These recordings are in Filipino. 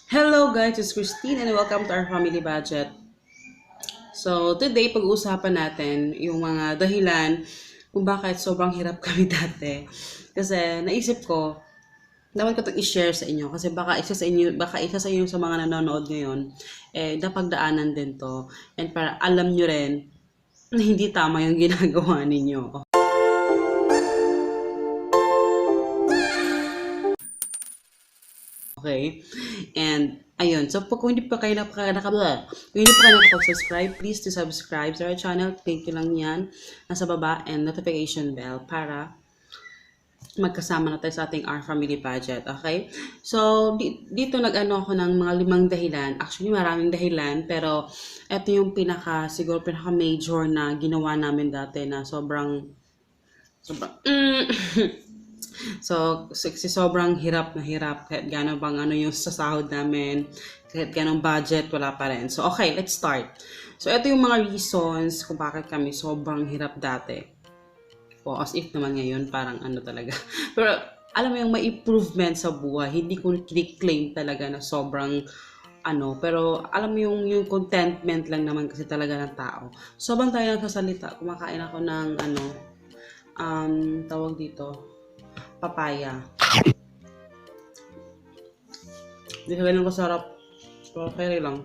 Hello guys, it's Christine and welcome to our family budget. So today pag-uusapan natin yung mga dahilan kung bakit sobrang hirap kami dati. Kasi naisip ko, dapat ko itong i-share sa inyo kasi baka isa sa inyo sa mga nanonood ngayon napagdaanan din to and para alam nyo rin na hindi tama yung ginagawa ninyo. Okay? And, ayun. So, kung hindi pa kayo kung hindi pa kayo nakapag-subscribe, please to subscribe to our channel. Thank you lang yan. Nasa baba and notification bell para magkasama na tayo sa ating Our Family Budget. Okay? So, dito nag-ano ako ng mga 5 dahilan. Actually, maraming dahilan. Pero, ito yung siguro pinaka-major na ginawa namin dati na sobrang, So, sobrang hirap na hirap kahit gano'n bang ano yung sasahod namin, kahit gano'ng budget, wala pa rin. So, okay, let's start. So, ito yung mga reasons kung bakit kami sobrang hirap dati. O, as if naman ngayon, parang ano talaga. Pero, alam mo yung may improvement sa buhay, hindi ko claim talaga na sobrang pero alam mo yung contentment lang naman kasi talaga ng tao. Sobrang tayo nagsasalita, kumakain ako ng tawag dito, papaya. Hindi ka ganun kasarap. So, okay lang.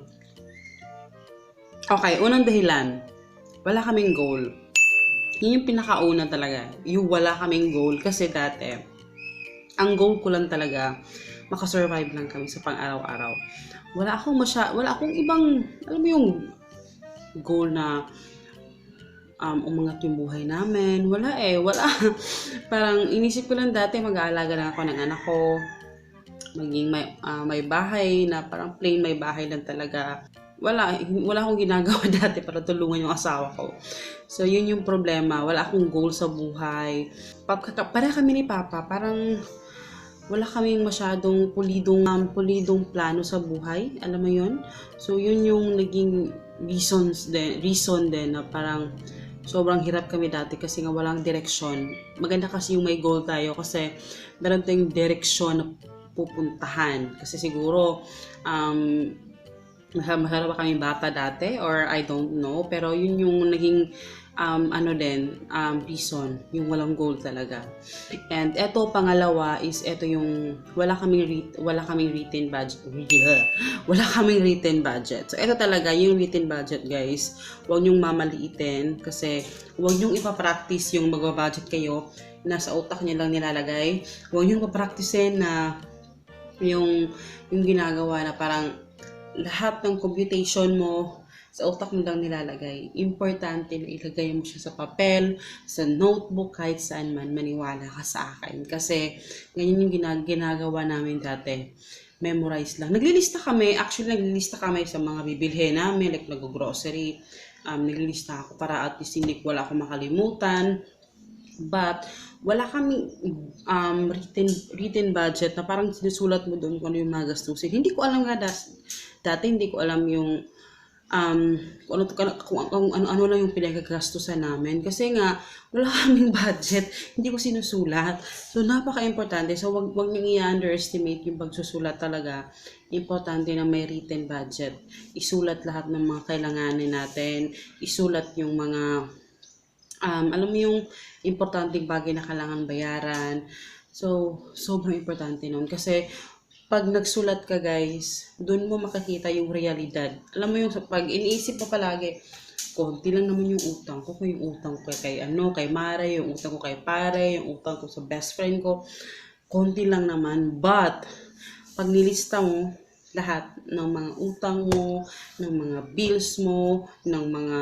Okay, unang dahilan. Wala kaming goal. Yun yung pinakauna talaga. Yung wala kaming goal. Kasi dati, ang goal ko lang talaga, makasurvive lang kami sa pang-araw-araw. Wala akong ibang, alam mo yung goal na umangat yung buhay namin. Wala. Parang inisip ko lang dati, mag-aalaga lang ako ng anak ko. Maging may bahay na parang plain may bahay lang talaga. Wala akong ginagawa dati para tulungan yung asawa ko. So, yun yung problema. Wala akong goal sa buhay. Para kami ni Papa, parang wala kaming masyadong pulidong plano sa buhay. Alam mo yun? So, yun yung naging reason din na parang sobrang hirap kami dati kasi nga walang direksyon. Maganda kasi yung may goal tayo kasi meron tayong direksyon na pupuntahan. Kasi siguro, masyado ba kami bata dati or I don't know. Pero yun yung naging reason, yung walang goal talaga. And eto pangalawa is eto yung wala kaming written budget. Wala kaming written budget. So eto talaga yung written budget, guys. Huwag niyong mamaliitin kasi huwag niyong ipa-practice yung magba-budget kayo nasa utak niyo lang nilalagay. Huwag niyong pa-practicein na yung ginagawa na parang lahat ng computation mo sa utak mo lang nilalagay. Importante na ilagay mo siya sa papel, sa notebook, kahit saan man. Maniwala ka sa akin. Kasi ganyan yung ginagawa namin dati. Memorize lang. Actually naglilista kami sa mga bibilhin namin, like nag-grocery. Naglilista ako para at least hindi wala akong makalimutan. But, wala kaming written budget na parang sinusulat mo doon kung ano yung mga gastusin. Hindi ko alam nga dati hindi ko alam yung kung ano lang yung pinagagastusan namin. Kasi nga, wala kaming budget. Hindi ko sinusulat. So, napaka-importante. So, wag niyong i-underestimate yung pagsusulat talaga. Importante na may written budget. Isulat lahat ng mga kailanganin natin. Isulat yung mga alam mo yung importanteng bagay na kailangan bayaran. So, sobrang importante nun. Kasi, pag nagsulat ka, guys, doon mo makakita yung realidad. Alam mo yung pag iniisip mo palagi, konti lang naman yung utang ko. Kung yung utang ko kay Mare, yung utang ko kay Pare, yung utang ko sa best friend ko, konti lang naman. But, pag nilista mo, lahat ng mga utang mo, ng mga bills mo, ng mga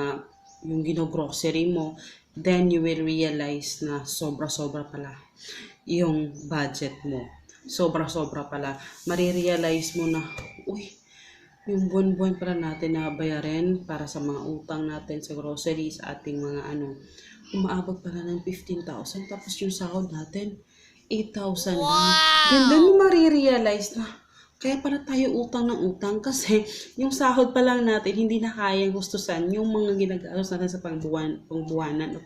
yung gino-grocery mo, then you will realize na sobra-sobra pala yung budget mo. Sobra-sobra pala. Marirealize mo na, uy, yung buwan-buwan pala natin na bayarin para sa mga utang natin sa grocery, sa ating mga umaabot pala ng 15,000. Tapos yung sahod natin, 8,000 lang. Then mo marirealize na, kaya pala tayo utang ng utang kasi yung sahod pa lang natin hindi na kayang gustusan yung mga ginagastos natin sa pangbuwanan o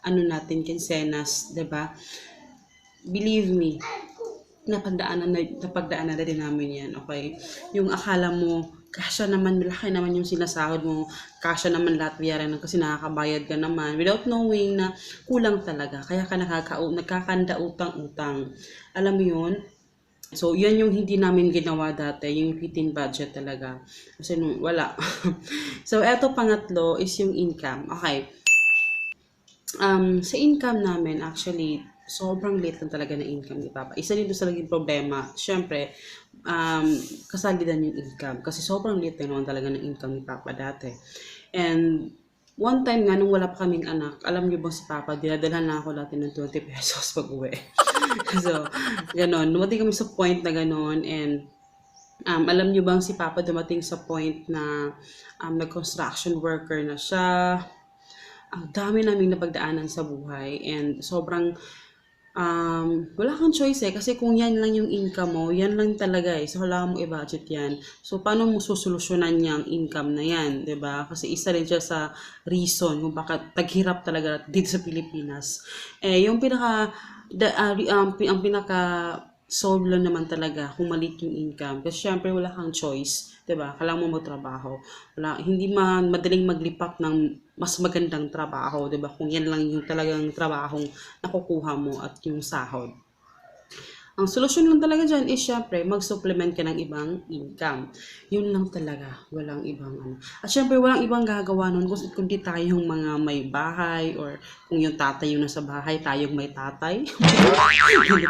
natin kinsenas, 'di ba? Believe me, napagdaanan na din namin yan, okay? Yung akala mo, kasya naman, malaki naman yung sinasahod mo, kasya naman lahat bayaran kasi nakakabayad ka naman, without knowing na kulang talaga, kaya ka nagkakanda utang-utang. Alam mo yun? So, yan yung hindi namin ginawa dati, yung within budget talaga. Kasi wala. So, eto pangatlo is yung income. Okay. Sa income namin, actually, sobrang late lang talaga ng income ni Papa. Isa din doon sa naging problema. Siyempre, um, kasali din yung income. Kasi sobrang late na naman talaga ng income ni Papa dati. And, one time nga, nung wala pa kaming anak, alam niyo bang si Papa, dinadalhan na ako dati ng 20 pesos pag uwi. So, ganon. Dumating kami sa point na ganon. And, alam niyo bang si Papa dumating sa point na nag-construction worker na siya. Ang dami naming napagdaanan sa buhay and sobrang wala kang choice kasi kung yan lang yung income mo, yan lang talaga so wala mo i-budget yan. So, paano mo susolusyonan yung income na yan, 'di ba? Kasi isa rin siya sa reason kung bakit taghirap talaga dito sa Pilipinas. Yung ang pinaka solve lang naman talaga kung maliit yung income. Kasi syempre wala kang choice, 'di ba? Kailangan mo magtrabaho. Hindi madaling maglipat ng mas magandang trabaho, 'di ba? Kung yan lang yung talagang trabahong nakukuha mo at yung sahod. Ang solusyon lang talaga dyan is syempre mag-supplement ka ng ibang income. Yun lang talaga, walang ibang ano. At syempre walang ibang gagawa nun kundi tayong mga may bahay or kung yung tatay yung nasa bahay, tayong may tatay. Hindi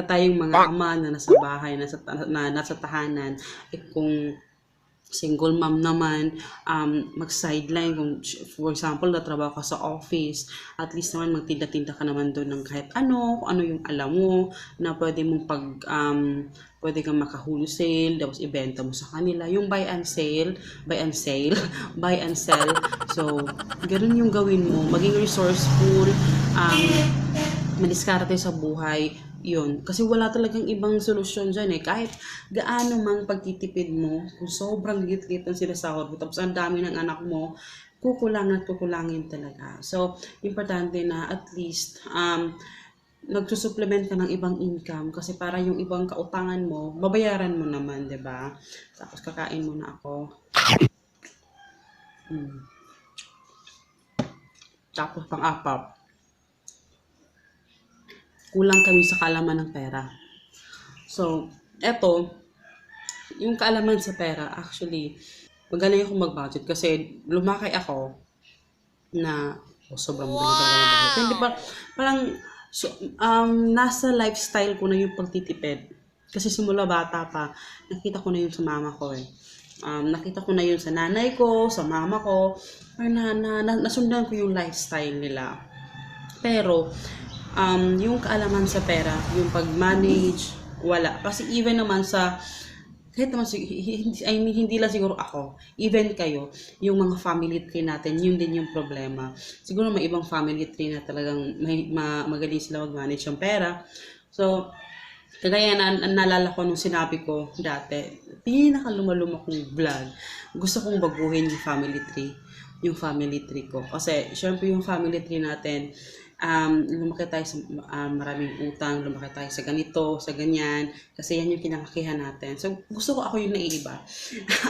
tayong mga ama na nasa bahay, nasa tahanan. Kung single mom naman, mag-sideline, kung for example, natrabaho ka sa office, at least naman magtinda-tinda ka naman doon ng kahit kung ano yung alam mo, na pwede mong pwede kang maka-wholesale, tapos ibenta mo sa kanila, yung buy and sell, so, ganun yung gawin mo, maging resourceful, madiskarte sa buhay, yun. Kasi wala talagang ibang solusyon dyan kahit gaano mang pagtitipid mo, kung sobrang liit-liit ang sinasahod mo, tapos ang dami ng anak mo, kukulangin talaga. So, importante na at least, nagsusupplement ka ng ibang income kasi para yung ibang kautangan mo, babayaran mo naman, 'di ba? Tapos kakain muna ako. Tapos pang-apat, kulang kami sa kaalaman ng pera. So, eto, yung kaalaman sa pera, actually, magaling ako mag-budget kasi lumaki ako na sobrang magaling talaga mag-budget. Hindi pa, parang, nasa lifestyle ko na yung pagtitipid. Kasi simula bata pa, nakita ko na yun sa mama ko nakita ko na yun sa nanay ko, sa mama ko, or nasundan ko yung lifestyle nila. Pero, yung kaalaman sa pera, yung pag-manage, wala. Kasi even naman kahit naman, hindi lang siguro ako, even kayo, yung mga family tree natin, yun din yung problema. Siguro may ibang family tree na talagang magaling sila mag-manage yung pera. So, kaya naalala ko nung sinabi ko dati, pinakalumaluma kong vlog, gusto kong baguhin yung family tree ko. Kasi, syempre yung family tree natin, lumaki tayo sa maraming utang, lumaki tayo sa ganito, sa ganyan, kasi yan yung kinakakihan natin. So, gusto ko ako yung naiiba.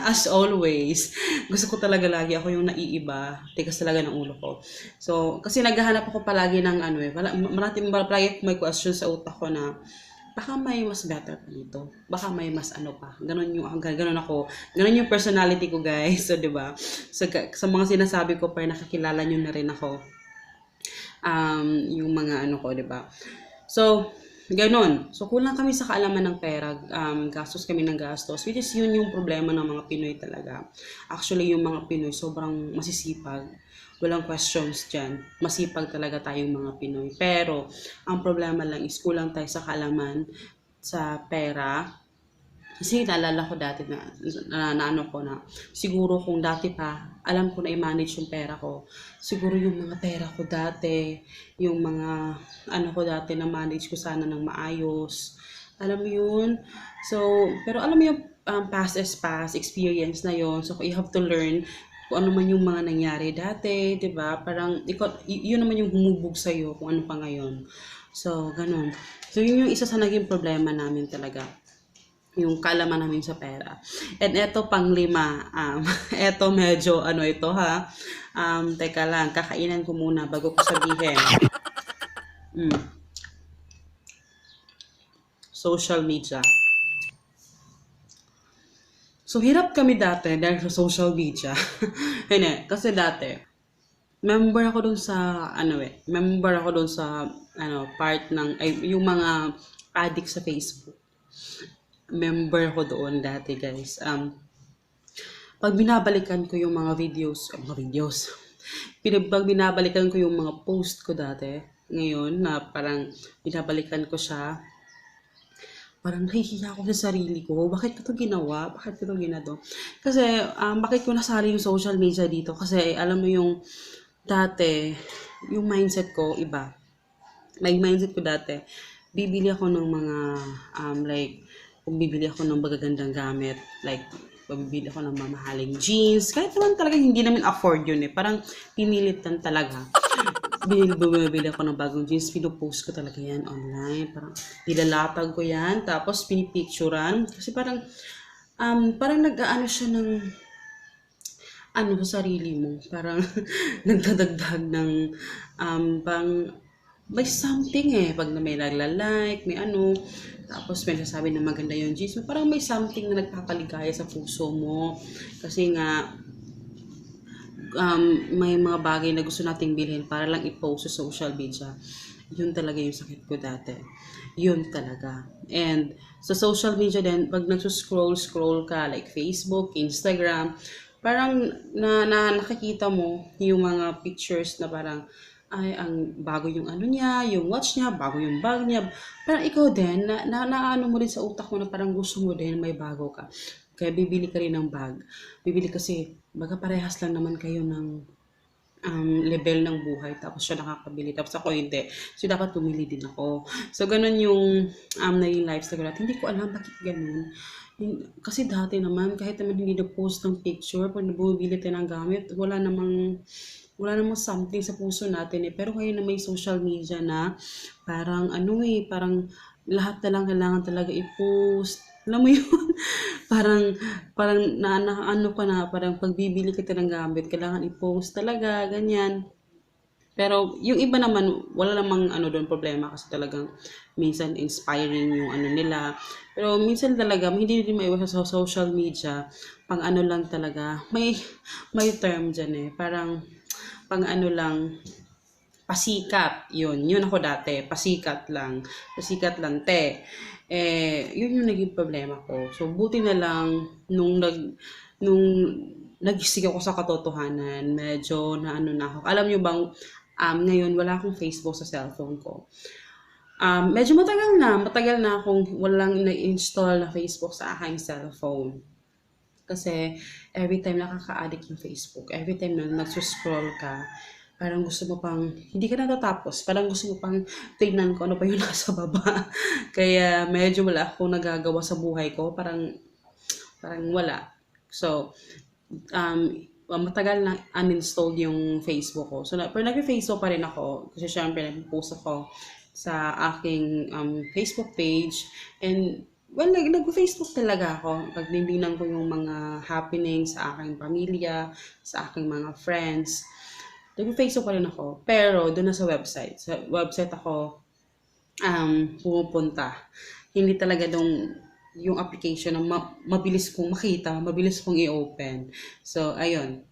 As always, gusto ko talaga lagi ako yung naiiba, tigas talaga ng ulo ko. So, kasi naghahanap ako palagi ng palagi may question sa utak ko na, baka may mas better pa dito. Baka may mas pa. Ganun yung personality ko, guys. So, 'di ba? So, sa mga sinasabi ko, pa nakakilala niyo na rin ako. Yung mga ko, 'di ba? So, ganon. So, kulang kami sa kaalaman ng pera. Gastos kami ng gastos. Which is yun yung problema ng mga Pinoy talaga. Actually, yung mga Pinoy sobrang masisipag. Walang questions dyan. Masipag talaga tayong mga Pinoy. Pero, ang problema lang is kulang tayo sa kaalaman sa pera. Kasi naalala ko dati na siguro kung dati pa, alam ko na i-manage yung pera ko. Siguro yung mga pera ko dati, yung mga ko dati na manage ko sana ng maayos. Alam mo yun? So, pero alam mo yung past is past, experience na yon. So, you have to learn kung ano man yung mga nangyari dati, 'di ba? Parang yun naman yung humubog sa iyo kung ano pa ngayon. So, ganun. So, yun yung isa sa naging problema namin talaga, yung kaalaman namin sa pera. And eto pang lima, eto medyo ano ito ha. Teka lang, kakainan ko muna bago ko sabihin. Mm, social media. So, hirap kami dati dahil sa social media. Hindi, kasi dati, member ako dun sa, part ng, ay, yung mga addict sa Facebook. Member ako doon dati, guys. Pag binabalikan ko yung pag binabalikan ko yung mga post ko dati, ngayon, na parang binabalikan ko siya, parang nahihiya ako sa sarili ko. Bakit ko to ginawa? Bakit ko to ginado? Kasi, bakit ko nasali yung social media dito? Kasi, alam mo yung dati, yung mindset ko, iba. Like, mindset ko dati, bibili ako ng mga, kung bibili ako ng magagandang gamit, like, bibili ako ng mamahaling jeans, kahit naman talaga hindi namin afford yun eh, parang pinilit lang talaga. Bumibili ako ng bagong jeans, pinupost ko talaga yan online, parang nilalatag ko yan, tapos pinipicturan, kasi parang nag-aano siya ng, sa sarili mo, parang nagdadagdag ng, pang, may something pag na may nagla-like, may tapos may nasabi na maganda yung jeans mo, parang may something na nagpapaligaya sa puso mo, kasi nga, may mga bagay na gusto nating bilhin para lang i-post sa social media. Yun talaga yung sakit ko dati. Yun talaga. And sa social media din, pag nagsuscroll ka, like Facebook, Instagram, parang nakikita mo yung mga pictures na parang, ay, ang bago yung niya, yung watch niya, bago yung bag niya. Parang ikaw din, naano mo rin sa utak mo na parang gusto mo din may bago ka. Kaya bibili ka rin ng bag. Bibili kasi, baga parehas lang naman kayo ng level ng buhay. Tapos siya nakakabili. Tapos ako hindi. So, dapat pumili din ako. So, ganun yung naging lifestyle ko. Hindi ko alam bakit ganun. Kasi dati naman, kahit naman hindi na-post ng picture, pag bumibili tayo ng gamit, wala namang something sa puso natin eh. Pero ngayon na may social media na, parang parang lahat na lang kailangan talaga i-post. Alam mo yun? parang, parang ka na, parang pagbibili ka ng gamit, kailangan i-post talaga, ganyan. Pero yung iba naman, wala namang doon problema kasi talagang minsan inspiring yung nila. Pero minsan talaga, hindi din maiwas sa social media, pang lang talaga. May term dyan parang pang lang, pasikat. Yun ako dati, pasikat lang. Pasikat lang, te. Yun yung naging problema ko. So, buti na lang, nung nagising ako sa katotohanan, medyo na ako. Alam nyo bang, ngayon wala akong Facebook sa cellphone ko. Medyo matagal na akong walang na-install na Facebook sa aking cellphone. Kasi every time nakaka-addict yung Facebook, every time na nagsuscroll ka, parang gusto mo pang, hindi ka natatapos, parang gusto mo pang tingnan ko ano pa yung nasa baba. Kaya medyo wala akong nagagawa sa buhay ko, parang wala. So, matagal na uninstalled yung Facebook ko. So, pero nag-Facebook pa rin ako, kasi syempre nag-post ako sa aking Facebook page. And, well, nag-Facebook talaga ako. Pagdindingnan ko yung mga happenings sa aking pamilya, sa aking mga friends. Nag-Facebook pa rin ako. Pero, doon na sa website. Sa website ako pumupunta. Hindi talaga yung application na mabilis kong makita, mabilis kong i-open. So, ayun.